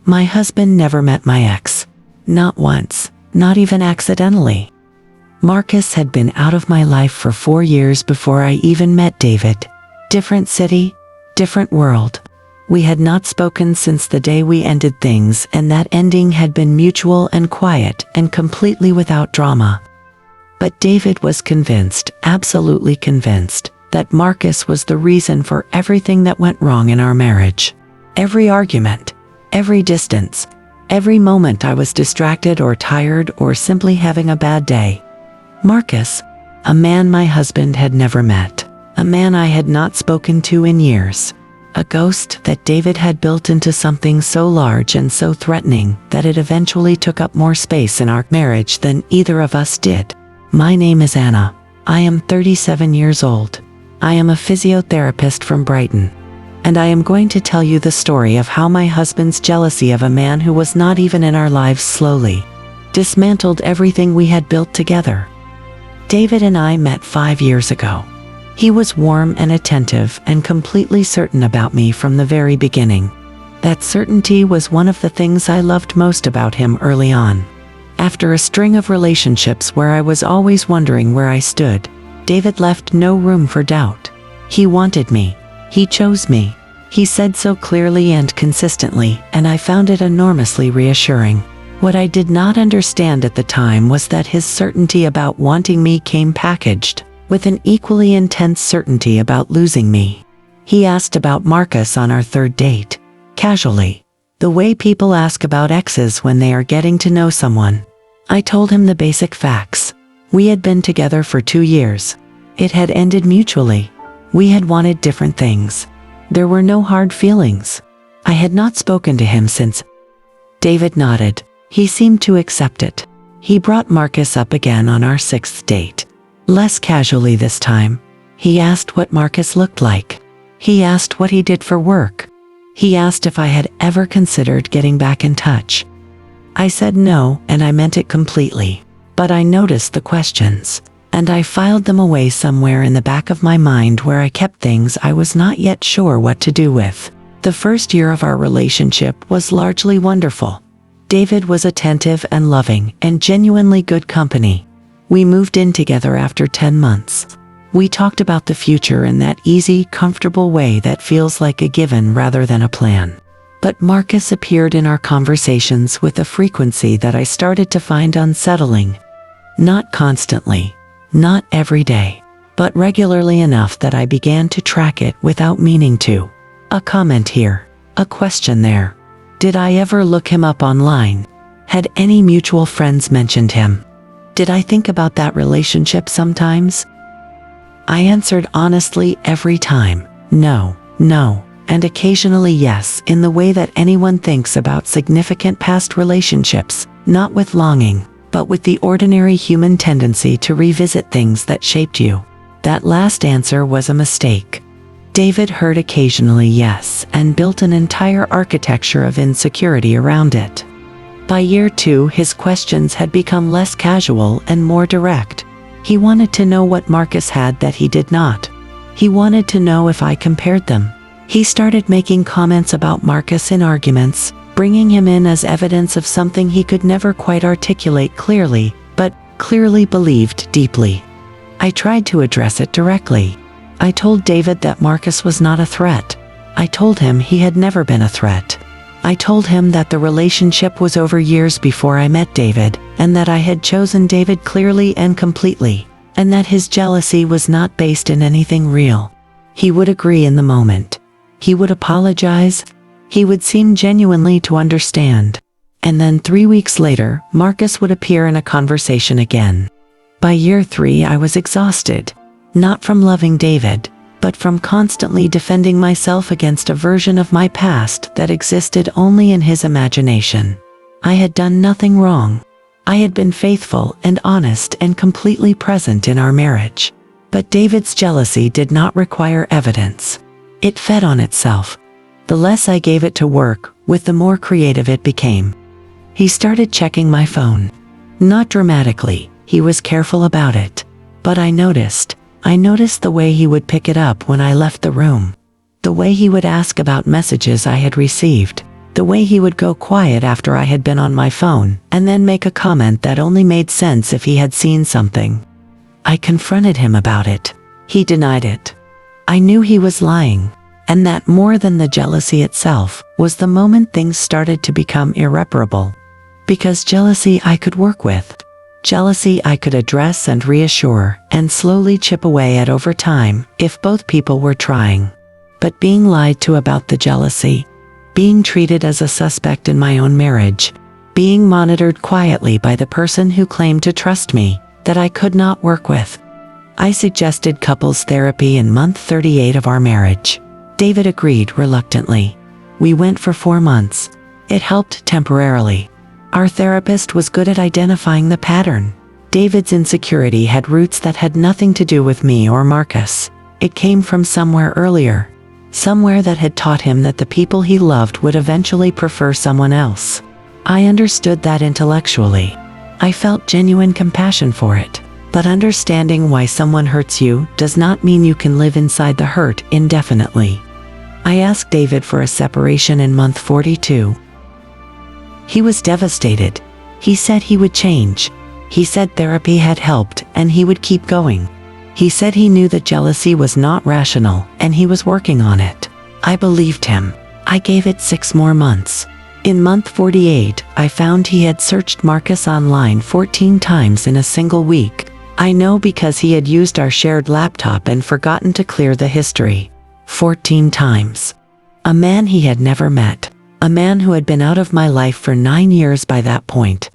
My husband never met my ex. Not once, not even accidentally. Marcus had been out of my life for 4 years before I even met David. Different city, different world. We had not spoken since the day we ended things, and that ending had been mutual and quiet and completely without drama. But David was convinced, absolutely convinced, that Marcus was the reason for everything that went wrong in our marriage. Every argument, every distance, every moment I was distracted or tired or simply having a bad day. Marcus, a man my husband had never met, a man I had not spoken to in years, a ghost that David had built into something so large and so threatening that it eventually took up more space in our marriage than either of us did. My name is Anna. I am 37 years old. I am a physiotherapist from Brighton. And I am going to tell you the story of how my husband's jealousy of a man who was not even in our lives slowly dismantled everything we had built together. David and I met 5 years ago. He was warm and attentive and completely certain about me from the very beginning. That certainty was one of the things I loved most about him early on. After a string of relationships where I was always wondering where I stood, David left no room for doubt. He wanted me. He chose me. He said so clearly and consistently, and I found it enormously reassuring. What I did not understand at the time was that his certainty about wanting me came packaged with an equally intense certainty about losing me. He asked about Marcus on our 3rd date, casually, the way people ask about exes when they are getting to know someone. I told him the basic facts. We had been together for 2 years. It had ended mutually. We had wanted different things. There were no hard feelings. I had not spoken to him since. David nodded. He seemed to accept it. He brought Marcus up again on our 6th date. Less casually this time. He asked what Marcus looked like. He asked what he did for work. He asked if I had ever considered getting back in touch. I said no, and I meant it completely. But I noticed the questions, and I filed them away somewhere in the back of my mind where I kept things I was not yet sure what to do with. The first year of our relationship was largely wonderful. David was attentive and loving and genuinely good company. We moved in together after 10 months. We talked about the future in that easy, comfortable way that feels like a given rather than a plan. But Marcus appeared in our conversations with a frequency that I started to find unsettling. Not constantly, not every day, but regularly enough that I began to track it without meaning to. A comment here, a question there. Did I ever look him up online? Had any mutual friends mentioned him? Did I think about that relationship sometimes? I answered honestly every time, no, and occasionally yes, in the way that anyone thinks about significant past relationships, not with longing, but with the ordinary human tendency to revisit things that shaped you. That last answer was a mistake. David heard occasionally yes and built an entire architecture of insecurity around it. By year 2, his questions had become less casual and more direct. He wanted to know what Marcus had that he did not. He wanted to know if I compared them. He started making comments about Marcus in arguments, bringing him in as evidence of something he could never quite articulate clearly, but clearly believed deeply. I tried to address it directly. I told David that Marcus was not a threat. I told him he had never been a threat. I told him that the relationship was over years before I met David, and that I had chosen David clearly and completely, and that his jealousy was not based in anything real. He would agree in the moment. He would apologize. He would seem genuinely to understand. And then 3 weeks later, Marcus would appear in a conversation again. By year 3, I was exhausted. Not from loving David, but from constantly defending myself against a version of my past that existed only in his imagination. I had done nothing wrong. I had been faithful and honest and completely present in our marriage. But David's jealousy did not require evidence. It fed on itself. The less I gave it to work with, the more creative it became. He started checking my phone. Not dramatically, he was careful about it. But I noticed the way he would pick it up when I left the room. The way he would ask about messages I had received. The way he would go quiet after I had been on my phone, and then make a comment that only made sense if he had seen something. I confronted him about it. He denied it. I knew he was lying, and that more than the jealousy itself was the moment things started to become irreparable. Because jealousy I could work with. Jealousy I could address and reassure, and slowly chip away at over time, if both people were trying. But being lied to about the jealousy, being treated as a suspect in my own marriage, being monitored quietly by the person who claimed to trust me, that I could not work with. I suggested couples therapy in month 38 of our marriage. David agreed reluctantly. We went for 4 months. It helped temporarily. Our therapist was good at identifying the pattern. David's insecurity had roots that had nothing to do with me or Marcus. It came from somewhere earlier. Somewhere that had taught him that the people he loved would eventually prefer someone else. I understood that intellectually. I felt genuine compassion for it. But understanding why someone hurts you does not mean you can live inside the hurt indefinitely. I asked David for a separation in month 42. He was devastated. He said he would change. He said therapy had helped and he would keep going. He said he knew that jealousy was not rational and he was working on it. I believed him. I gave it 6 more months. In month 48, I found he had searched Marcus online 14 times in a single week. I know because he had used our shared laptop and forgotten to clear the history. 14 times. A man he had never met. A man who had been out of my life for 9 years by that point.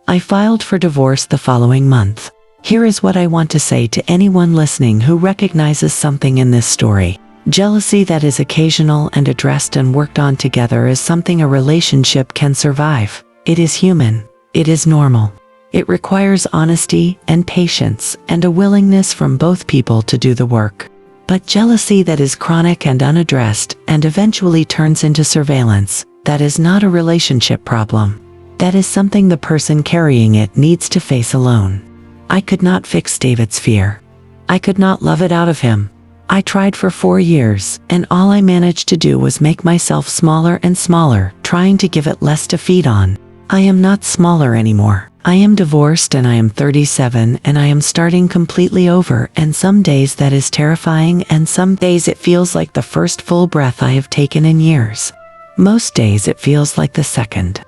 I filed for divorce the following month. Here is what I want to say to anyone listening who recognizes something in this story. Jealousy that is occasional and addressed and worked on together is something a relationship can survive. It is human. It is normal. It requires honesty and patience and a willingness from both people to do the work. But jealousy that is chronic and unaddressed and eventually turns into surveillance, that is not a relationship problem. That is something the person carrying it needs to face alone. I could not fix David's fear. I could not love it out of him. I tried for 4 years, and all I managed to do was make myself smaller and smaller, trying to give it less to feed on. I am not smaller anymore. I am divorced and I am 37 and I am starting completely over, and some days that is terrifying and some days it feels like the first full breath I have taken in years. Most days it feels like the second.